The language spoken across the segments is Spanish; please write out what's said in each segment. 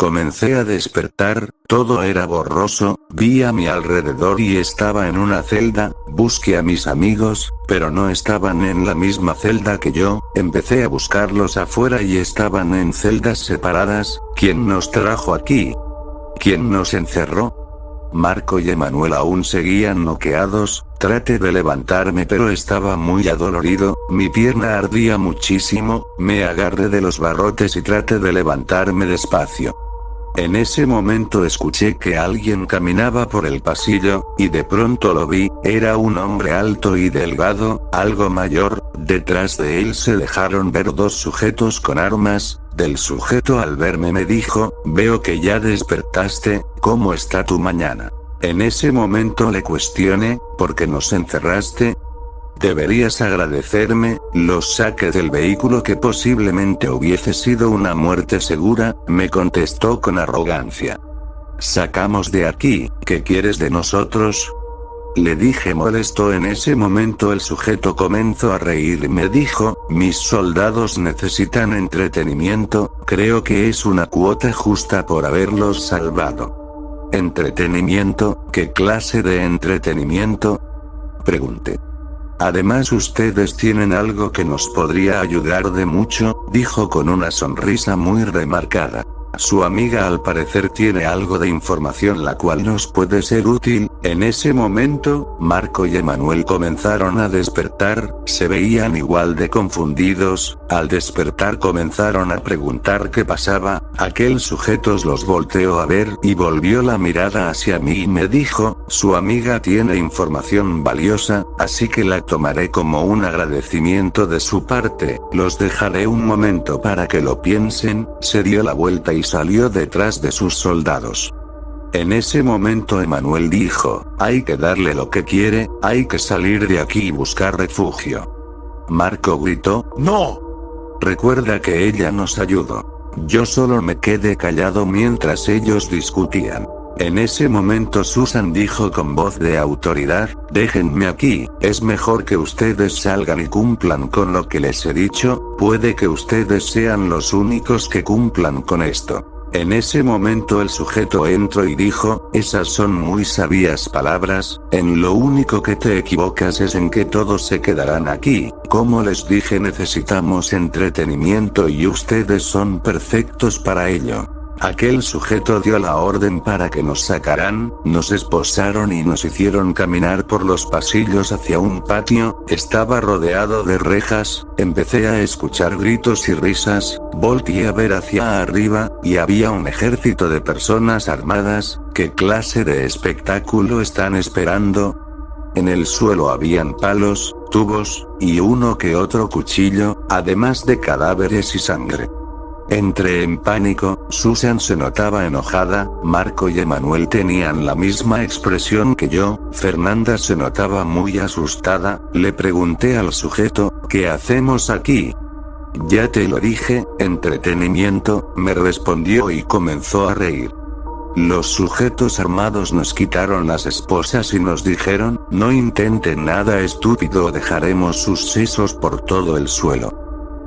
Comencé a despertar, todo era borroso, vi a mi alrededor y estaba en una celda, busqué a mis amigos, pero no estaban en la misma celda que yo, empecé a buscarlos afuera y estaban en celdas separadas. ¿Quién nos trajo aquí? ¿Quién nos encerró? Marco y Emanuel aún seguían noqueados, traté de levantarme pero estaba muy adolorido, mi pierna ardía muchísimo, me agarré de los barrotes y traté de levantarme despacio. En ese momento escuché que alguien caminaba por el pasillo, y de pronto lo vi, era un hombre alto y delgado, algo mayor, detrás de él se dejaron ver dos sujetos con armas. Del sujeto al verme me dijo, veo que ya despertaste, ¿cómo está tu mañana? En ese momento le cuestioné, ¿por qué nos encerraste? Deberías agradecerme, los saqué del vehículo que posiblemente hubiese sido una muerte segura, me contestó con arrogancia. Sacamos de aquí, ¿qué quieres de nosotros? Le dije molesto. En ese momento el sujeto comenzó a reír y me dijo, mis soldados necesitan entretenimiento, creo que es una cuota justa por haberlos salvado. ¿Entretenimiento? ¿Qué clase de entretenimiento? Pregunté. Además ustedes tienen algo que nos podría ayudar de mucho, dijo con una sonrisa muy remarcada. Su amiga al parecer tiene algo de información la cual nos puede ser útil. En ese momento, Marco y Emanuel comenzaron a despertar, se veían igual de confundidos, al despertar comenzaron a preguntar qué pasaba, aquel sujeto los volteó a ver y volvió la mirada hacia mí y me dijo, su amiga tiene información valiosa, así que la tomaré como un agradecimiento de su parte, los dejaré un momento para que lo piensen. Se dio la vuelta y salió detrás de sus soldados. En ese momento Emanuel dijo, hay que darle lo que quiere, hay que salir de aquí y buscar refugio. Marco gritó, ¡no! Recuerda que ella nos ayudó. Yo solo me quedé callado mientras ellos discutían. En ese momento Susan dijo con voz de autoridad, déjenme aquí, es mejor que ustedes salgan y cumplan con lo que les he dicho, puede que ustedes sean los únicos que cumplan con esto. En ese momento el sujeto entró y dijo, esas son muy sabias palabras, en lo único que te equivocas es en que todos se quedarán aquí, como les dije necesitamos entretenimiento y ustedes son perfectos para ello. Aquel sujeto dio la orden para que nos sacaran, nos esposaron y nos hicieron caminar por los pasillos hacia un patio, estaba rodeado de rejas, empecé a escuchar gritos y risas, volteé a ver hacia arriba, y había un ejército de personas armadas. ¿Qué clase de espectáculo están esperando? En el suelo habían palos, tubos, y uno que otro cuchillo, además de cadáveres y sangre. Entré en pánico, Susan se notaba enojada, Marco y Emanuel tenían la misma expresión que yo, Fernanda se notaba muy asustada, le pregunté al sujeto, ¿qué hacemos aquí? Ya te lo dije, entretenimiento, me respondió y comenzó a reír. Los sujetos armados nos quitaron las esposas y nos dijeron, no intenten nada estúpido o dejaremos sus sesos por todo el suelo.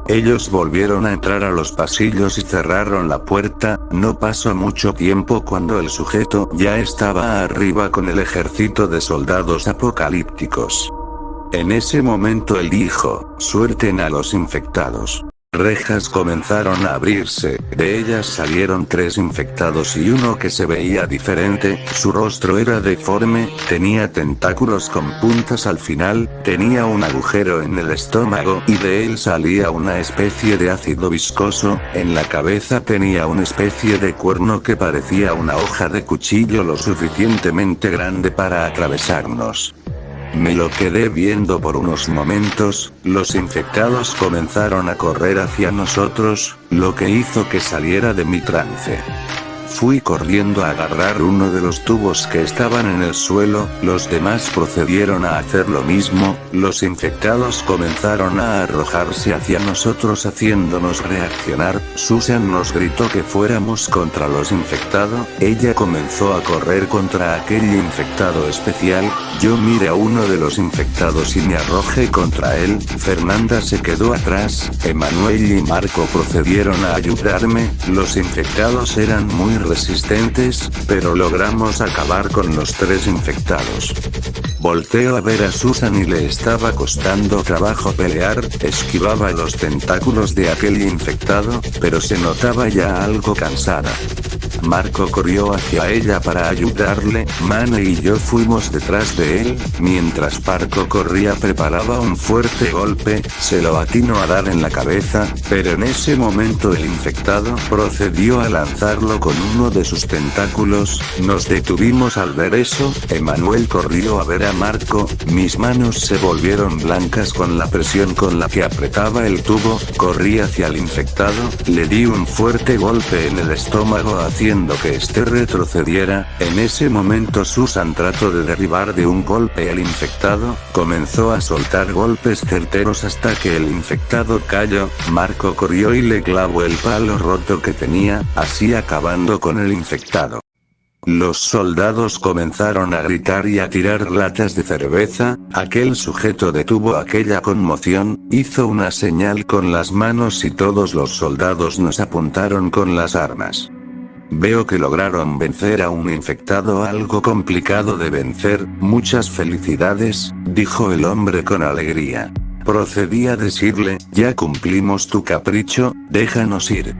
Ellos volvieron a entrar a los pasillos y cerraron la puerta, no pasó mucho tiempo cuando el sujeto ya estaba arriba con el ejército de soldados apocalípticos. En ese momento él dijo, suelten a los infectados. Rejas comenzaron a abrirse, de ellas salieron 3 infectados y uno que se veía diferente, su rostro era deforme, tenía tentáculos con puntas al final, tenía un agujero en el estómago y de él salía una especie de ácido viscoso, en la cabeza tenía una especie de cuerno que parecía una hoja de cuchillo lo suficientemente grande para atravesarnos. Me lo quedé viendo por unos momentos, los infectados comenzaron a correr hacia nosotros, lo que hizo que saliera de mi trance. Fui corriendo a agarrar uno de los tubos que estaban en el suelo, los demás procedieron a hacer lo mismo, los infectados comenzaron a arrojarse hacia nosotros haciéndonos reaccionar. Susan nos gritó que fuéramos contra los infectados, ella comenzó a correr contra aquel infectado especial, yo miré a uno de los infectados y me arrojé contra él, Fernanda se quedó atrás, Emanuel y Marco procedieron a ayudarme, los infectados eran muy resistentes, pero logramos acabar con los 3 infectados. Volteo a ver a Susan y le estaba costando trabajo pelear, esquivaba los tentáculos de aquel infectado, pero se notaba ya algo cansada. Marco corrió hacia ella para ayudarle, Mane y yo fuimos detrás de él, mientras Parco corría preparaba un fuerte golpe, se lo atinó a dar en la cabeza, pero en ese momento el infectado procedió a lanzarlo con uno de sus tentáculos, nos detuvimos al ver eso, Emanuel corrió a ver a Marco, mis manos se volvieron blancas con la presión con la que apretaba el tubo, corrí hacia el infectado, le di un fuerte golpe en el estómago haciendo que este retrocediera, en ese momento Susan trató de derribar de un golpe al infectado, comenzó a soltar golpes certeros hasta que el infectado cayó, Marco corrió y le clavó el palo roto que tenía, así acabando con el infectado. Los soldados comenzaron a gritar y a tirar latas de cerveza, aquel sujeto detuvo aquella conmoción, hizo una señal con las manos y todos los soldados nos apuntaron con las armas. Veo que lograron vencer a un infectado algo complicado de vencer, muchas felicidades, dijo el hombre con alegría. Procedí a decirle, ya cumplimos tu capricho, déjanos ir.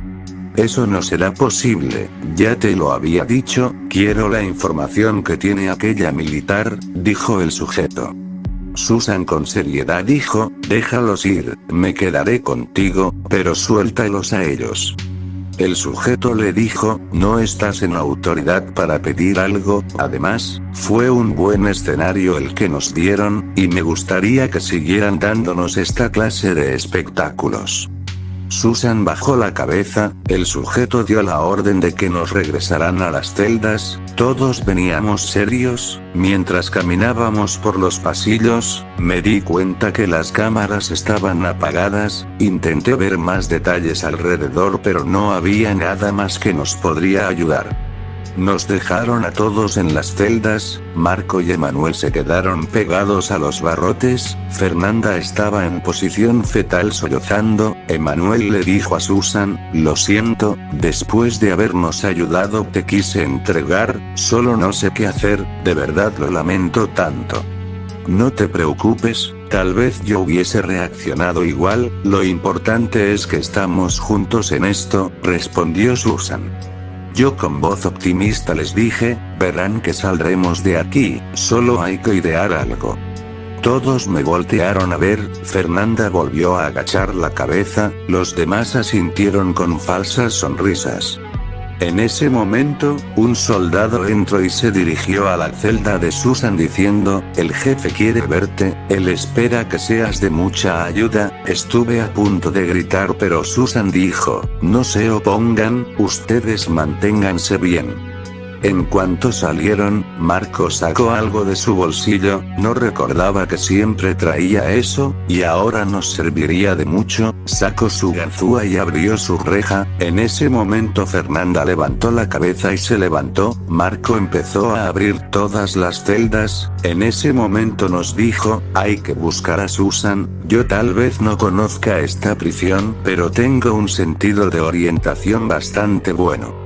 Eso no será posible, ya te lo había dicho, quiero la información que tiene aquella militar, dijo el sujeto. Susan con seriedad dijo, déjalos ir, me quedaré contigo, pero suéltalos a ellos. El sujeto le dijo, no estás en autoridad para pedir algo, además, fue un buen escenario el que nos dieron, y me gustaría que siguieran dándonos esta clase de espectáculos. Susan bajó la cabeza, el sujeto dio la orden de que nos regresaran a las celdas, todos veníamos serios, mientras caminábamos por los pasillos, me di cuenta que las cámaras estaban apagadas, intenté ver más detalles alrededor pero no había nada más que nos podría ayudar. Nos dejaron a todos en las celdas, Marco y Emanuel se quedaron pegados a los barrotes, Fernanda estaba en posición fetal sollozando, Emanuel le dijo a Susan, lo siento, después de habernos ayudado te quise entregar, solo no sé qué hacer, de verdad lo lamento tanto. No te preocupes, tal vez yo hubiese reaccionado igual, lo importante es que estamos juntos en esto, respondió Susan. Yo con voz optimista les dije, verán que saldremos de aquí, solo hay que idear algo. Todos me voltearon a ver, Fernanda volvió a agachar la cabeza, los demás asintieron con falsas sonrisas. En ese momento, un soldado entró y se dirigió a la celda de Susan diciendo, el jefe quiere verte, él espera que seas de mucha ayuda, estuve a punto de gritar pero Susan dijo, no se opongan, ustedes manténganse bien. En cuanto salieron, Marco sacó algo de su bolsillo, no recordaba que siempre traía eso, y ahora nos serviría de mucho, sacó su ganzúa y abrió su reja, en ese momento Fernanda levantó la cabeza y se levantó, Marco empezó a abrir todas las celdas, en ese momento nos dijo, hay que buscar a Susan, yo tal vez no conozca esta prisión, pero tengo un sentido de orientación bastante bueno.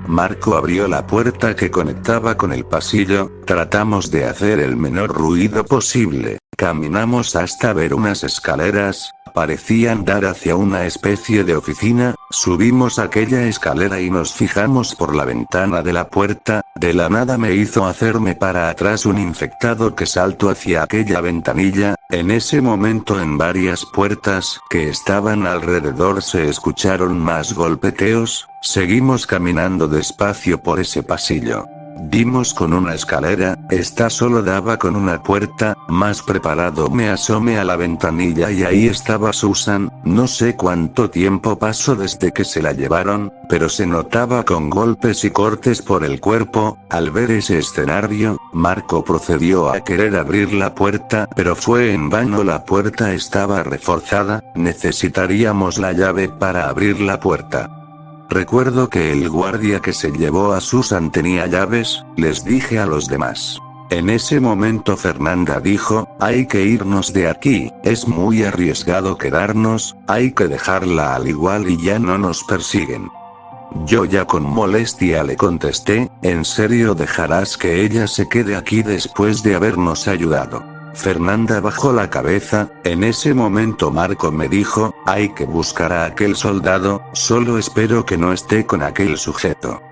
Marco abrió la puerta que conectaba con el pasillo, tratamos de hacer el menor ruido posible, caminamos hasta ver unas escaleras, parecían dar hacia una especie de oficina, subimos aquella escalera y nos fijamos por la ventana de la puerta, de la nada me hizo hacerme para atrás un infectado que saltó hacia aquella ventanilla, en ese momento en varias puertas que estaban alrededor se escucharon más golpeteos, seguimos caminando despacio por ese pasillo. Dimos con una escalera, esta solo daba con una puerta, más preparado me asomé a la ventanilla y ahí estaba Susan, no sé cuánto tiempo pasó desde que se la llevaron, pero se notaba con golpes y cortes por el cuerpo. Al ver ese escenario, Marco procedió a querer abrir la puerta, pero fue en vano, la puerta estaba reforzada, necesitaríamos la llave para abrir la puerta. Recuerdo que el guardia que se llevó a Susan tenía llaves, les dije a los demás. En ese momento Fernanda dijo, hay que irnos de aquí, es muy arriesgado quedarnos, hay que dejarla al igual y ya no nos persiguen. Yo ya con molestia le contesté, ¿en serio dejarás que ella se quede aquí después de habernos ayudado? Fernanda bajó la cabeza. En ese momento Marco me dijo, hay que buscar a aquel soldado, solo espero que no esté con aquel sujeto.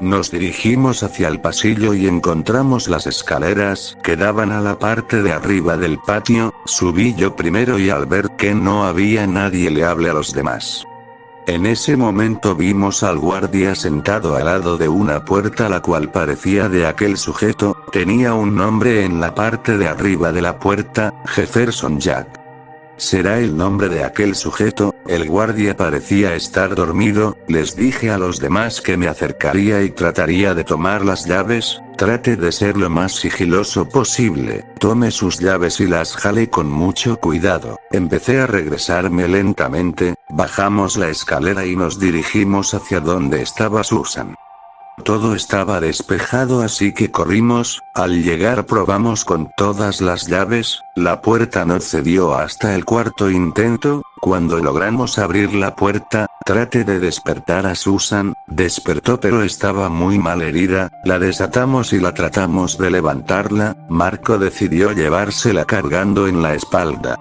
Nos dirigimos hacia el pasillo y encontramos las escaleras que daban a la parte de arriba del patio. Subí yo primero y al ver que no había nadie le hablé a los demás. En ese momento vimos al guardia sentado al lado de una puerta la cual parecía de aquel sujeto, tenía un nombre en la parte de arriba de la puerta, Jefferson Jack. ¿Será el nombre de aquel sujeto? El guardia parecía estar dormido. Les dije a los demás que me acercaría y trataría de tomar las llaves. Trate de ser lo más sigiloso posible. Tome sus llaves y las jale con mucho cuidado. Empecé a regresarme lentamente, bajamos la escalera y nos dirigimos hacia donde estaba Susan. Todo estaba despejado así que corrimos. Al llegar probamos con todas las llaves, la puerta no cedió hasta el cuarto intento. Cuando logramos abrir la puerta, traté de despertar a Susan, despertó pero estaba muy mal herida, la desatamos y la tratamos de levantarla. Marco decidió llevársela cargando en la espalda.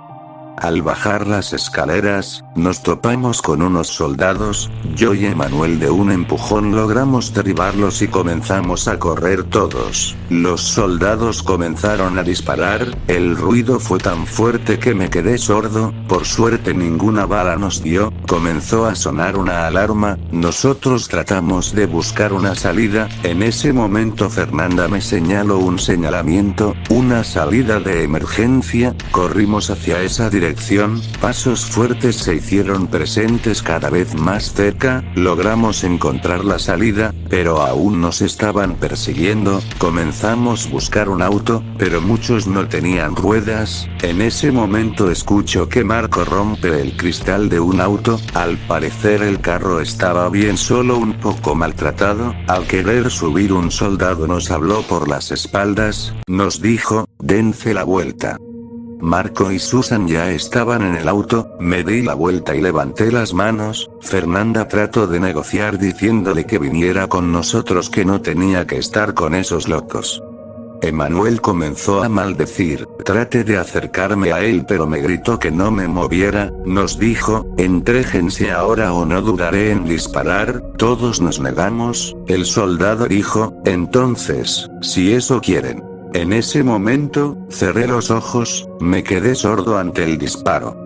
Al bajar las escaleras, nos topamos con unos soldados. Yo y Emanuel de un empujón logramos derribarlos y comenzamos a correr todos. Los soldados comenzaron a disparar, el ruido fue tan fuerte que me quedé sordo, por suerte ninguna bala nos dio, comenzó a sonar una alarma, nosotros tratamos de buscar una salida. En ese momento Fernanda me señaló un señalamiento, una salida de emergencia, corrimos hacia esa dirección. Pasos fuertes se hicieron presentes cada vez más cerca, logramos encontrar la salida, pero aún nos estaban persiguiendo. Comenzamos a buscar un auto, pero muchos no tenían ruedas. En ese momento escucho que Marco rompe el cristal de un auto, al parecer el carro estaba bien, solo un poco maltratado. Al querer subir un soldado nos habló por las espaldas, nos dijo, dense la vuelta. Marco y Susan ya estaban en el auto, me di la vuelta y levanté las manos. Fernanda trató de negociar diciéndole que viniera con nosotros, que no tenía que estar con esos locos. Emanuel comenzó a maldecir, traté de acercarme a él pero me gritó que no me moviera, nos dijo, entréjense ahora o no dudaré en disparar. Todos nos negamos. El soldado dijo, entonces, si eso quieren. En ese momento, cerré los ojos, me quedé sordo ante el disparo.